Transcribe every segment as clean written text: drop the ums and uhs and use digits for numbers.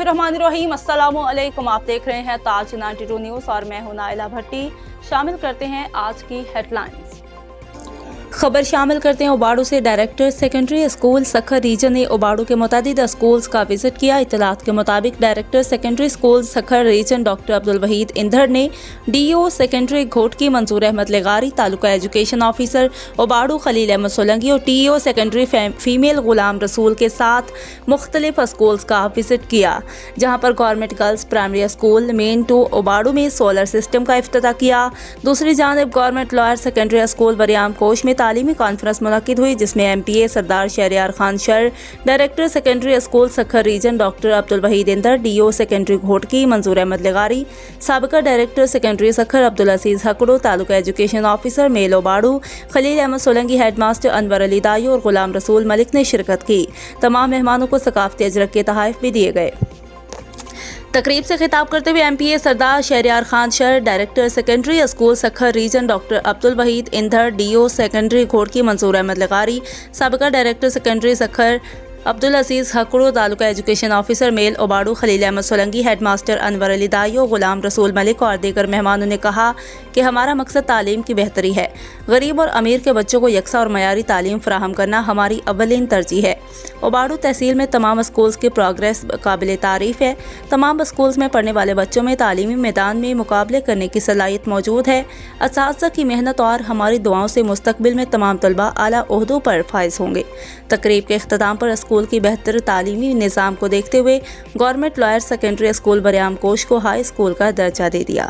बिस्मिल्लाहिर्रहमानिर्रहीम। अस्सलामु अलैकुम। आप देख रहे हैं ताज 92 न्यूज़ और मैं हूं नाइला भट्टी। शामिल करते हैं आज की हेडलाइंस। खबर शामिल करते हैं ओबाड़ू से। Director secondary school Sukkur region ने ओबाड़ू के मुतादिद स्कूल्स का विजिट किया। इत्तलात के मुताबिक director secondary school Sukkur region doctor Abdul Waheed Indhar ने DO सेकेंडरी घोटकी मंजूर अहमद लेगारी, तालुका एजुकेशन ऑफिसर ओबाड़ू खलील अहमद सोलंकी और TO secondary female Ghulam Rasool के साथ मुख्तलिफ स्कूल्स का विजिट किया, जहाँ पर government girls primary school main 2 Ubauro में सोलर सिस्टम का इफ्तिताह किया। दूसरी जानब government lower secondary school Bariyam Kosh में तालीमी कॉन्फ्रेंस मुनक्किद हुई, जिसमें MPA Sardar Shahryar Khan Shar, director secondary school Sukkur region doctor Abdul Waheed Indhar, DO secondary Ghotki Manzoor Ahmed लेगारी, साबिका director secondary Sukkur Abdul Aziz Hakro, taluka education officer male ओबाड़ू Khalil Ahmed Solangi, headmaster Anwar Ali Dai और गुलाम रसूल मलिक ने शिरकत की। तमाम मेहमानों को सकाफती अजरक के तोहफे भी दिए गए। तकरीब से खिताब करते हुए MPA Sardar Shahryar Khan Shar, director secondary school Sukkur region doctor Abdul Waheed Indhar, DO secondary Ghotki Manzoor Ahmed लेगारी, साबिका director secondary Sukkur Abdul Aziz Hakro, taluka education officer male ओबाड़ू Khalil Ahmed Solangi, headmaster Anwar Ali Dai और गुलाम रसूल मलिक और दीगर मेहमानों ने कहा कि हमारा मकसद तालीम की बेहतरी है। गरीब और अमीर के बच्चों को यकसा और मयारी तालीम फराहम करना हमारी अव्वलीन तरजीह है। ओबाड़ू तहसील में तमाम स्कूल्स की प्रोग्रेस काबिल तारीफ़ है। तमाम स्कूल्स में पढ़ने वाले बच्चों में तालीमी मैदान में मुकाबले करने की सलाहियत मौजूद है। असातिज़ा की मेहनत और हमारी दुआओं से मुस्तकबिल में तमाम तलबा आला ओहदों पर फाइज होंगे। तकरीब के इख्तिताम पर स्कूल की बेहतर तालीमी निज़ाम को देखते हुए government lower secondary school Bariyam कोश को हाई स्कूल का दर्जा दे दिया।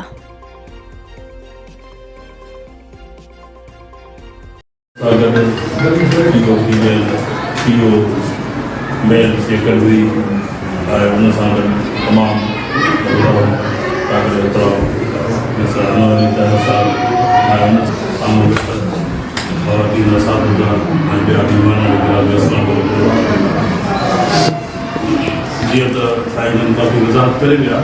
मेल सेकेंडरी उन सां गॾु तमामु जीअं त साईं काफ़ी वज़ाहत करे विया,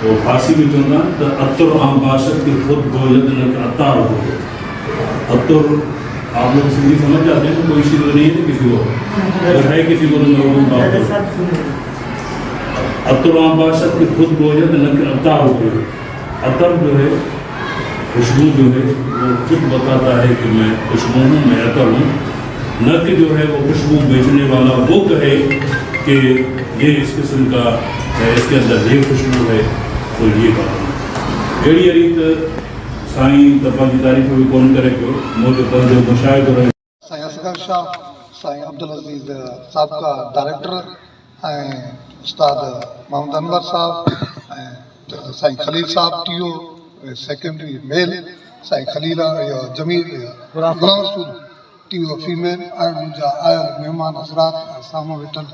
वो फारसी में चवंदा आहिनि त अतुर आम बाशत के ख़ुद गोलत न के अतार हो। अतुर आप लोग सिंधी समझ जाते हैं, कोई इशू नहीं है किसी को, अगर है किसी को तो अतुर आम बाशत के खुद गोलत न के अतार हो। अतर जो है खुशबू जो है वो खुद बताता है कि मैं खुशबू हूँ, मैं अतर हूँ, न कि जो है वो खुशबू बेचने वाला वो कहे कि ये इस किस्म का है, इसके अंदर ये खुशबू है तो ये बात अड़ी अड़ी तो साईं दफ़ा की तारीफ़ भी कौन करे पियो। मुझे पंहिंजो मुशाहिदो रहे साईं असगर शाह, साईं अब्दुल अजीज साहब का डायरेक्टर ऐं उस्ताद मोहम्मद अनवर साहब, साईं खलील साहब TO सेकेंडरी मेल, साईं खलील जमील गुलाम रसूल TO फीमेल ऐं मुंहिंजा आयल महिमान हज़रात साम्हूं वेठल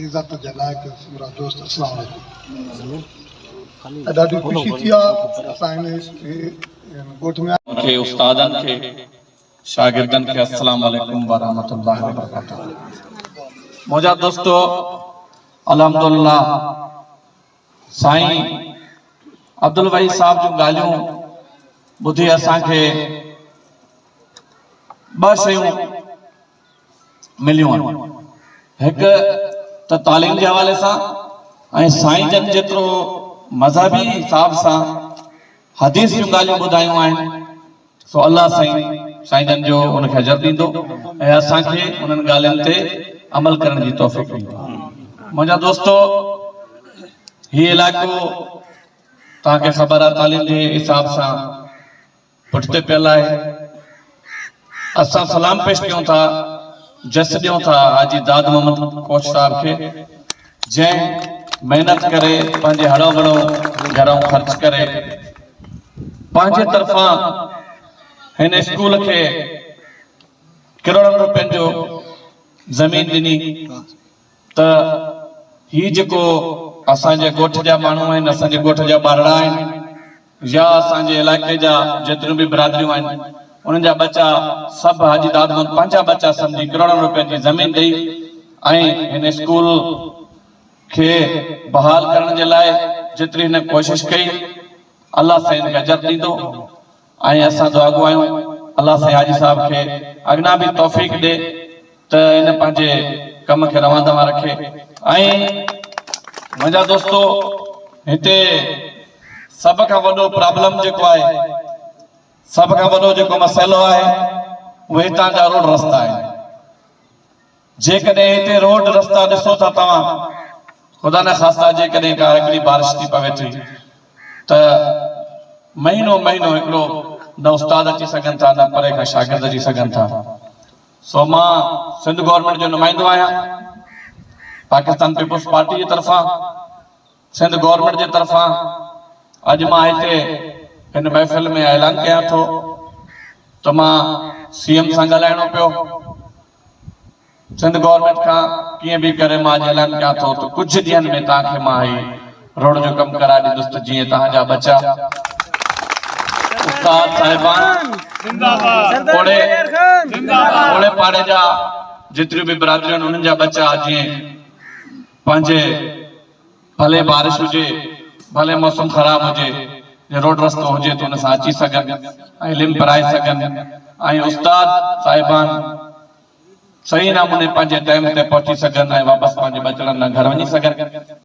इज़त जे लाइक़ मुंहिंजा दोस्त, अस्सलाम वालेकुम। ॾाढी ख़ुशी थी आहे असां हिन ॻोठ में के उस्तादन के शागिर्दन के अस्सलाम वालेकुम व रहमतुल्लाहि व बरकातहू। मुंहिंजा दोस्तो अल्हम्दुलिल्लाह साईं अब्दुल वहीद साहब जूं ॻाल्हियूं ॿुधी असांखे ॿ शयूं मिलियूं आहिनि। हिकु त तालीम जे हवाले सां ऐं साईं जन जेतिरो मज़हबी हिसाब सां हदीस जूं ॻाल्हियूं ॿुधायूं आहिनि, सो अल्लाह साईं जन जो उनखे अजर ॾींदो ऐं असांखे उन्हनि ॻाल्हियुनि ते अमल करण जी तौफ़ीक़ ॾींदो। मुंहिंजा दोस्तो, हीउ इलाइक़ो तव्हांखे ख़बर आहे तालीम जे हिसाब सां पुठिते पियल आहे। असां सलाम पेश कयूं था, जस ॾियूं था हाजी दाद मोहम्मद कोच साहब खे, जंहिं मेहनत करे पंहिंजे हड़ो भड़ो घरों ख़र्च करे पंहिंजे तरफ़ां हिन स्कूल खे करोड़नि रुपयनि जो ज़मीन ॾिनी। त हीउ जेको असांजे ॻोठ जा माण्हू आहिनि, असांजे ॻोठ जा ॿारड़ा आहिनि या असांजे इलाइक़े जा जेतिरियूं बि बिरादरियूं आहिनि, उन्हनि जा बच्चा सभु हाजी दाद मोहम्मद पंहिंजा बच्चा सम्झी करोड़नि रुपयनि जी ज़मीन ॾेई ऐं हिन स्कूल खे बहाल करण जे लाइ जेतिरी हिन कोशिश कई, अल्लाह साईं खे अजर ॾींदो ऐं असां दुआगो आहियूं अल्लाह साईं हाजी साहब खे अॻियां बि तौफ़ीक़ ॾे त हिन पंहिंजे कम खे रवां दवा रखे ऐं मुंहिंजा दोस्तो हिते सभ खां वॾो प्रॉब्लम जेको आहे, सभ खां वॾो जेको मसइलो आहे उहे हितां जा रोड रस्ता आहिनि। जेकॾहिं हिते रोड रस्ता ॾिसो था तव्हां, ख़ुदा न ख़ास्ता जेकॾहिं का हिकिड़ी बारिश थी पवे थी त महीनो हिकिड़ो न उस्ताद अची सघनि था, न परे खां शागिर्द अची सघनि था। सो मां सिंध गवर्नमेंट जो नुमाइंदो आहियां, पाकिस्तान पीपुल्स पार्टी जी तरफ़ां, सिंध गवर्नमेंट जे तरफ़ां अॼु मां हिते हिन महफ़िल में ऐलान कयां थो त मां सीएम सां ॻाल्हाइणो पियो। सिंध गवर्नमेंट खां कीअं बि करे मां अॼु ऐलान कयां थो त कुझु ॾींहंनि में तव्हांखे मां ही रोड जो कमु कराए ॾींदुसि त जीअं तव्हांजा बच्चा उस्ताद साहिबान ओड़े पाड़े जा जेतिरियूं बि बिरादरियूं आहिनि उन्हनि जा बच्चा जीअं पंहिंजे भले बारिश हुजे, भले मौसम ख़राब हुजे, रोड रस्तो हुजे त हुन सां अची सघनि ऐं इल्मु पढ़ाए सघनि ऐं उस्ताद साहिबान सही नमूने पंहिंजे टाइम ते पहुची सघनि ऐं वापसि पंहिंजे बचड़नि लाइ घर वञी सघनि।